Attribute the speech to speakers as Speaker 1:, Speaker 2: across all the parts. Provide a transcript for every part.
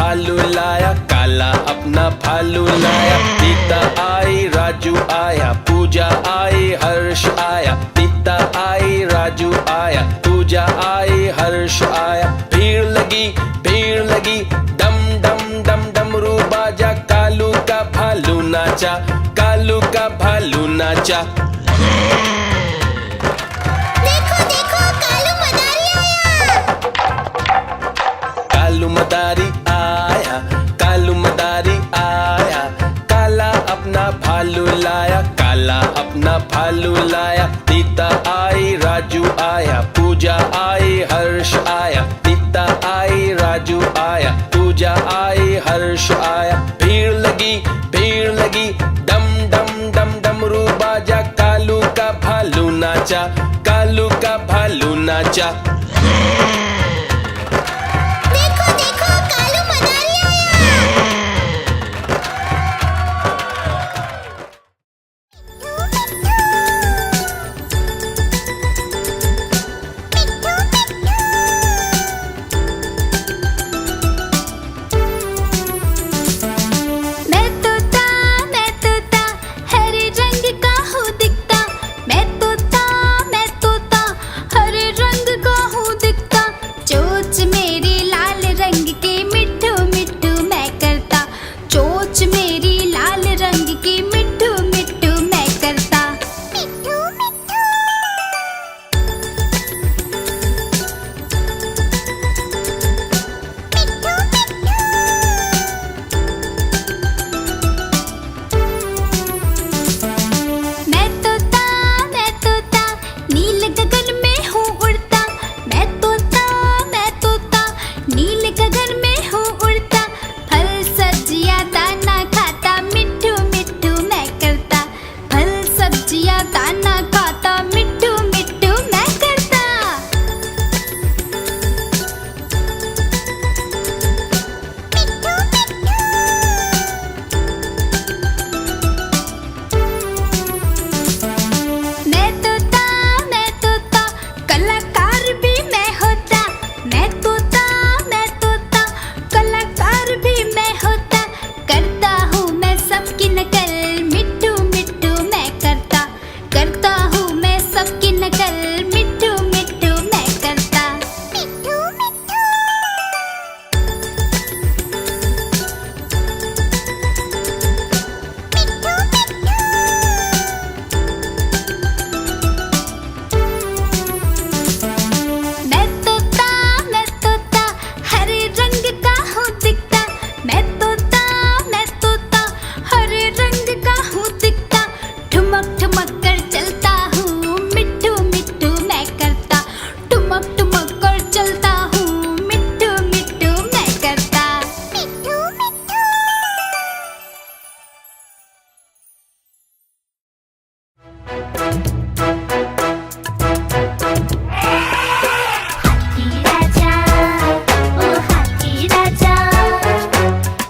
Speaker 1: भालू लाया, काला अपना भालू लाया। सीता आई, राजू आया, पूजा आई, हर्ष आया। सीता आई, राजू आया, पूजा आई, हर्ष आया। भीड़ लगी, डम डम डम डमरू बाजा। कालू का भालू नाचा, कालू का भालू नाचा।
Speaker 2: देखो देखो कालू मदारी आया।
Speaker 1: कालू मदारी आया, कालू मदारी आया। काला अपना भालू लाया, काला अपना भालू लाया। सीता आई, राजू आया, पूजा आई, हर्ष आया। सीता आई, राजू आया, पूजा आई, हर्ष आया। भीड़ लगी, डम डम डम डमरू बाजा। कालू का भालू नाचा, कालू का भालू नाचा।
Speaker 2: देखो देखो कालू मदारी आया। मैं तोता हरे रंग का हूँ दिखता। मैं तोता हरे रंग का हूँ दिखता। चोंच मेरी लाल रंग की मिट्ठू मिट्ठू मैं करता। चोंच मेरी लाल रंग की मिट्ठू मिट्ठू मैं करता। मिट्ठू मिट्ठू। मैं तोता नील गगन में हूँ उड़ता। मैं तोता नील गगन में हूँ उड़ता। फल सब्जियाँ दाना खाता, मिट्ठू मिट्ठू मैं करता। फल सब्जियाँ दाना खाता, मिट्ठू मिट्ठू मैं करता। मैं तोता कलाकार भी मैं होता। मैं तोता कलाकार भी मैं होता। करता हूँ मैं सबकी नकल, मिट्ठू मिट्ठू मैं करता। करता हूँ मैं सबकी नकल, मिट्ठू मिट्ठू मैं करता। मिट्ठू मिट्ठू। मैं तोता हरे रंग का हूँ दिखता। मैं तोता हरे रंग का हूँ दिखता। ठुमक ठुमक कर चलता हूँ, मिट्ठू मिट्ठू मैं करता। ठुमक ठुमक कर चलता हूँ, मिट्ठू मिट्ठू मैं करता। मिट्ठू मिट्ठू। हाथी राजा, ओ हाथी राजा,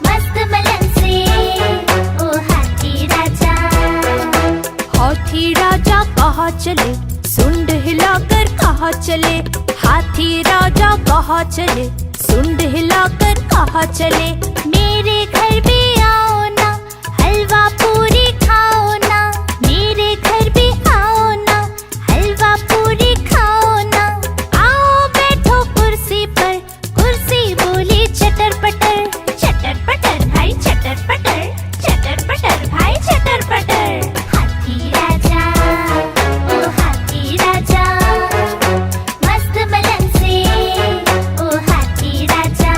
Speaker 2: मस्त मलन से, ओ हाथी राजा।
Speaker 3: हाथी राजा कहाँ चले, सुंड हिलाकर कहाँ चले। हाथी राजा कहाँ चले, सुंड हिलाकर कहाँ चले। मेरे घर भी आओ ना, हलवा पूरी खाओ ना। मेरे घर भी आओ ना, हलवा पूरी खाओ ना। आओ बैठो कुर्सी पर, कुर्सी बोली चटर पटर भाई चटर पटर भाई चटर पटर।
Speaker 2: हाथी राजा, ओ हाथी राजा, मस्त मलन से, ओ हाथी राजा।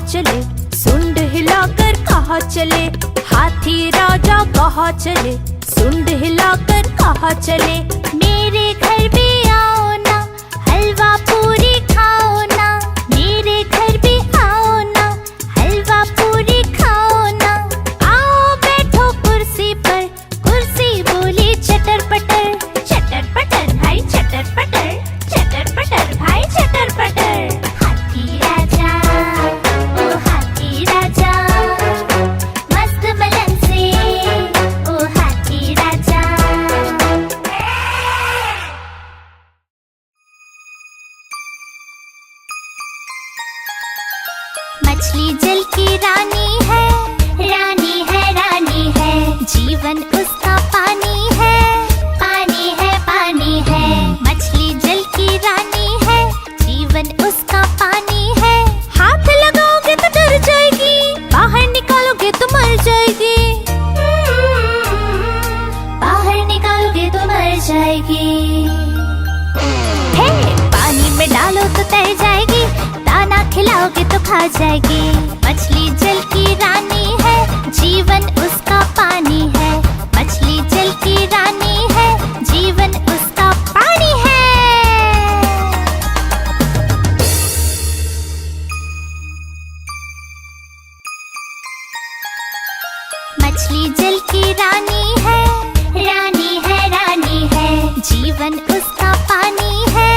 Speaker 3: चले, सुंड हिलाकर कहाँ चले। हाथी राजा कहाँ चले, सुंड हिलाकर कहाँ चले। मेरे घर भी आओ ना, हलवा पूरी खाओ ना। मेरे घर भी आओ ना, हलवा पूरी खाओ ना। आओ बैठो कुर्सी पर, कुर्सी बोली चटर पटर भाई चटर पटर भाई चटर पटर।
Speaker 2: मछली जल की रानी है, रानी है, रानी है। जीवन उसका पानी है, पानी है, पानी है। मछली जल की रानी है, जीवन उसका पानी है। हाथ लगाओगे तो डर जाएगी, बाहर निकालोगे तो मर जाएगी। बाहर निकालोगे तो मर जाएगी। हे, पानी में डालो तो तैर जाएगी, दाना खिलाओगे तो खा जाएगी। मछली जल की रानी है, जीवन उसका पानी है। मछली जल की रानी है, जीवन उसका पानी है। मछली जल की रानी है, रानी है, रानी है। जीवन उसका पानी है,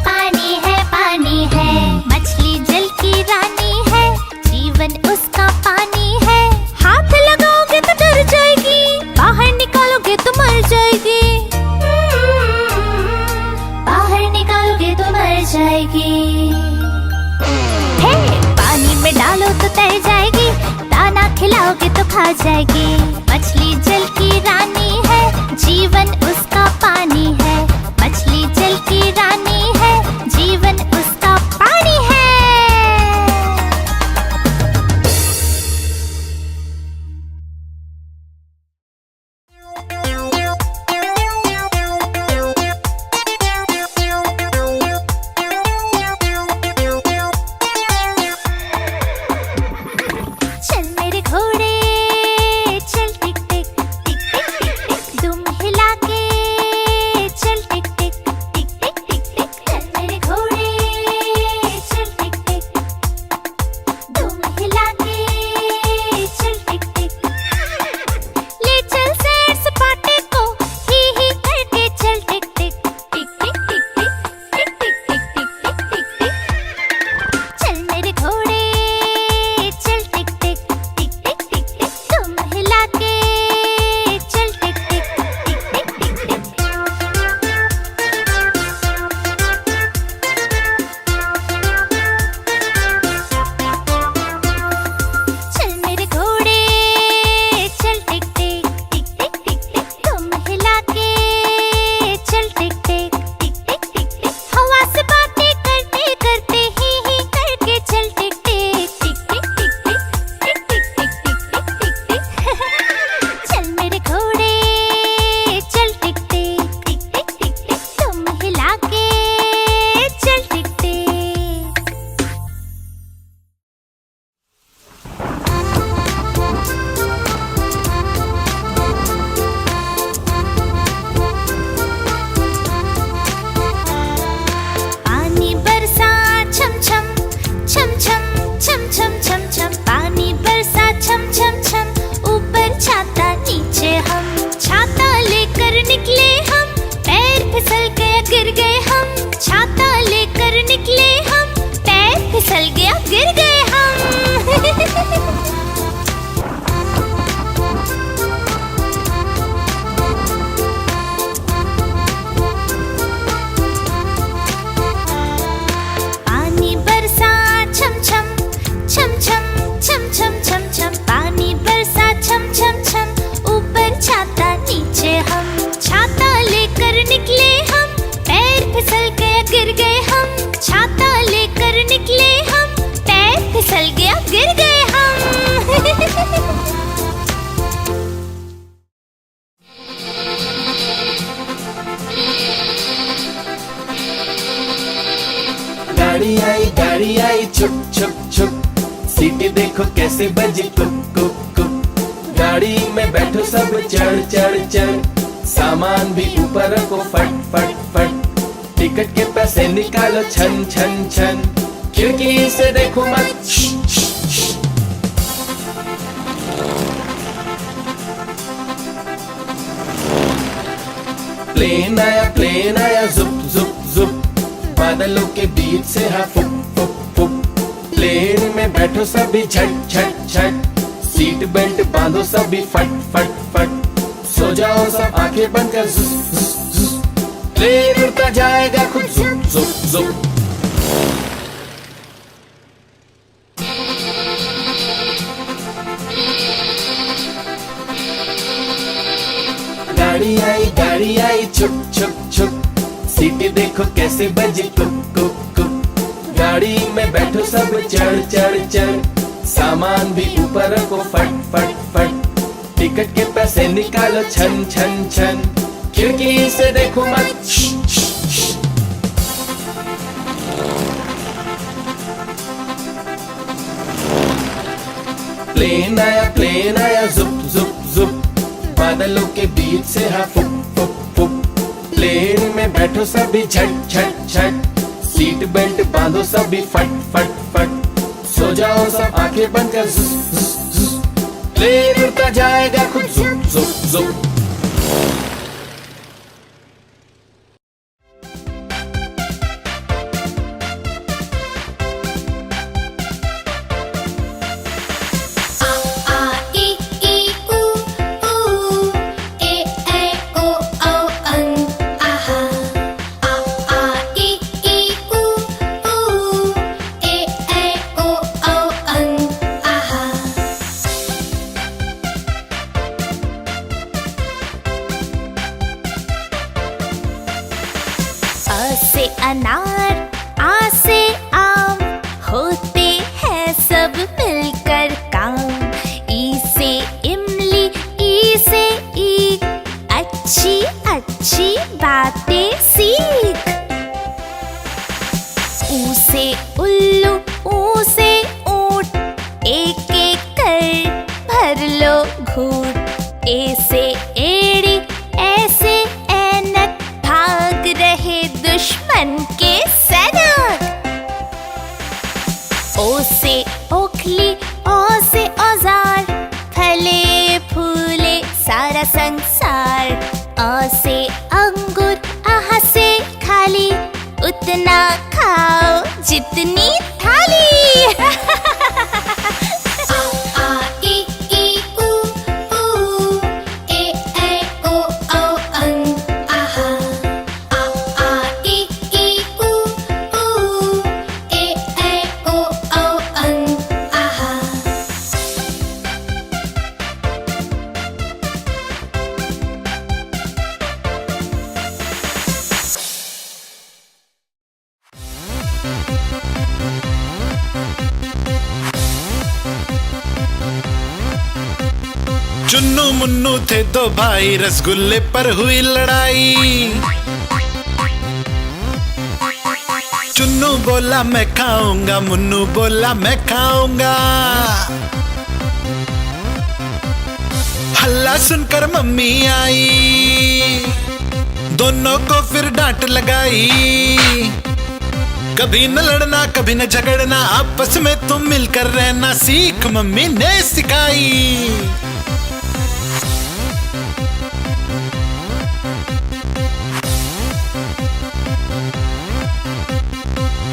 Speaker 2: पानी है, पानी है। मछली जल की रानी है, जीवन उसका पानी है। हाथ लगाओगे तो डर जाएगी, बाहर निकालोगे तो मर जाएगी। बाहर निकालोगे तो मर जाएगी। हे, पानी में डालो तो तैर जाएगी, दाना खिलाओगे तो खा जाएगी। मछली जल की रानी है, जीवन उसका पानी है। मछली जल की रानी है, जीवन उसका पानी है। चल मेरे घोड़े चल टिक टिक टिक टिक टिक टिक, दुम हिला के चल टिक टिक टिक टिक टिक टिक। चल मेरे घोड़े चल टिक टिक, दुम हिला के चल टिक टिक। ले चल सैर सपाटे को ही करके चल टिक टिक टिक टिक टिक टिक टिक टिक टिक टिक टिक टिक। चल मेरे घोड़े चल टिक टिक टिक टिक टिक टिक, तुम हिला के चल टिक टिक टिक टिक टिक टिक। चल मेरे घोड़े चल टिक टिक टिक टिक टिक टिक, तुम हिला के चल टिक टिक टिक टिक टिक टिक। हवा से बातें करते करते ही करके चल टिक टिक टिक टिक टिक टिक टिक टिक टिक टिक टिक टिक। चल मेरे घोड़े चल टिक टिक टिक टिक टिक टिक, तुम हिला के चल टिक टिक। पानी बरसा छम छम छम छम छम छम छम छम। पानी बरसा छम छम छम, ऊपर छाता नीचे हम। छाता लेकर निकले हम, पैर फिसल गया गिर गए हम। छाता लेकर निकले हम, पैर फिसल गया गिर गए हम। पानी बरसा छम छम छम छम छम छम छम छम। पानी बरसा छम छम छम, ऊपर छाता नीचे हम। छाता लेकर निकले हम, पैर फिसल गया गिर गए हम। छाता लेकर निकले हम, पैर फिसल गया गिर गए हम।
Speaker 1: गाड़ी आई छुप छुप छुप, सीटी देखो कैसे बजी कुक कुक कुक। गाड़ी में बैठो सब चढ़ चढ़ चढ़, सामान भी ऊपर रखो फट फट फट। टिकट के पैसे निकालो छन छन छन, खिड़की से देखो मत श्श, श्श, श्श। प्लेन आया जुप जुप जुप, बादलों के बीच से हाँ फुक फुक फुक। प्लेन में बैठो सभी झट झट झट, सीट बेल्ट बांधो सभी फट फट फट। सो जाओ सब आंखें बंद कर जुस जुस जुस, प्लेन उड़ता जाएगा खुद जुप जुप जुप। छुक छुक छुक, सीटी देखो कैसे बजी कुक कुक कुक। गाड़ी में बैठो सब चढ़ चढ़ चढ़, सामान भी ऊपर रखो फट फट फट। टिकट के पैसे निकालो छन छन छन, खिड़की से देखो मत प्लेन आया जुप जुप जुप, बादलों के बीच से हाँ फुक फुक फुक। प्लेन में बैठो सभी झट झट झट, सीट बेल्ट बांधो सभी फट फट फट। सो जाओ सब आंखें बंद कर जुस जुस जुस, प्लेन उड़ता जाएगा खुद जुप जुप जुप।
Speaker 3: अ से अनार, आ से आम, होते हैं सब मिलकर काम। ई से इमली, ई से ईख, अच्छी अच्छी बातें सीख। ऊ से उल्लू, ऊ से ऊंट, एक एक कर भर लो घूंट। ए से एड़ी, ऐसे ऐनक, भाग रहे दुश्मन के सैनिक। ओ से ओखली, ओ से औजार, फले फूले सारा संसार। अ से अंगूर, आह से खाली, उतना खाओ जितनी थाली।
Speaker 4: चुन्नू मुन्नू थे दो भाई, रसगुल्ले पर हुई लड़ाई। चुन्नू बोला मैं खाऊंगा, मुन्नू बोला मैं खाऊंगा। हल्ला सुनकर मम्मी आई, दोनों को फिर डांट लगाई। कभी न लड़ना कभी न झगड़ना, आपस में तुम मिलकर रहना सीख मम्मी ने सिखाई।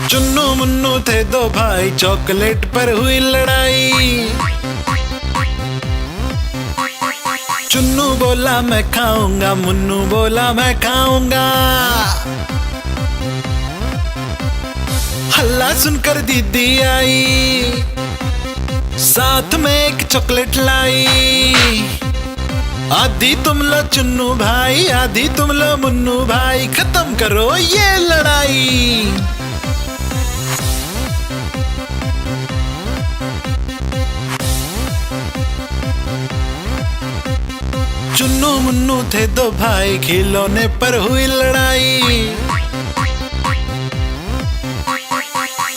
Speaker 4: चुन्नू मुन्नू थे दो भाई, चॉकलेट पर हुई लड़ाई। चुन्नू बोला मैं खाऊंगा, मुन्नू बोला मैं खाऊंगा। हल्ला सुनकर दीदी आई, साथ में एक चॉकलेट लाई। आधी तुम लो चुन्नू भाई, आधी तुम लो मुन्नू भाई, खत्म करो ये लड़ाई। चुन्नू मुन्नू थे दो भाई, खिलौने पर हुई लड़ाई।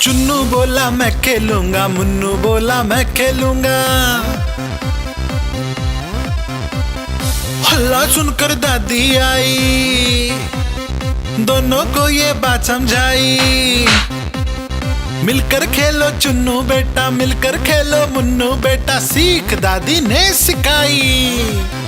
Speaker 4: चुन्नू बोला मैं खेलूंगा, मुन्नू बोला मैं खेलूंगा। हल्ला सुनकर दादी आई, दोनों को ये बात समझाई। मिलकर खेलो चुन्नू बेटा, मिलकर खेलो मुन्नू बेटा, सीख दादी ने सिखाई।